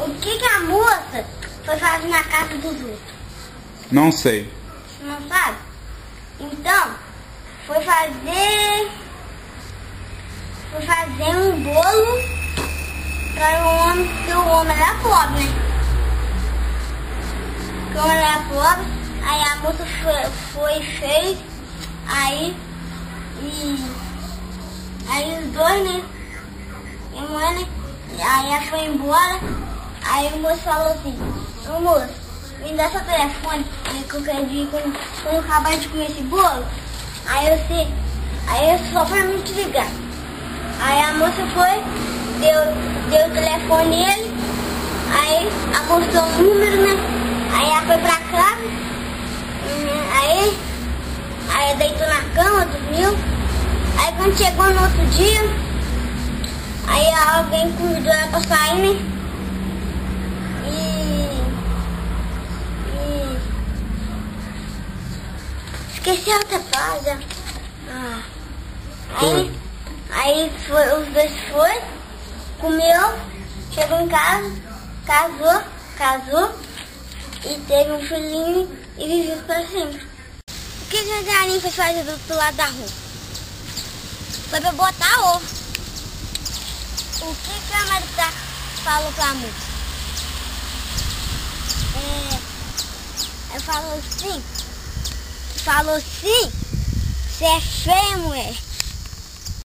O que a moça foi fazer na casa dos outros? Não sei. Você não sabe? Então, foi fazer um bolo para o homem, porque o homem era pobre, né? Porque o homem era pobre, aí a moça foi fez, aí os dois, né? E a mulher, né? Aí ela foi embora, aí o moço falou assim: ô moço, me dá seu telefone, aí qualquer dia, quando eu acabar de comer esse bolo, aí eu só pra me te ligar. Aí a moça foi, deu o telefone nele, aí apostou o número, né? Aí ela foi pra casa, aí deitou na cama, dormiu. Aí quando chegou no outro dia, aí alguém convidou ela pra sair, né? Esqueci a outra frase. Aí os dois foi, comeu, chegou em casa, casou e teve um filhinho e viveu para sempre. O que a galinha foi fazer do outro lado da rua? Foi pra botar ovo. O que a Marita falou pra moça? Ela falou assim, você é feia, mulher.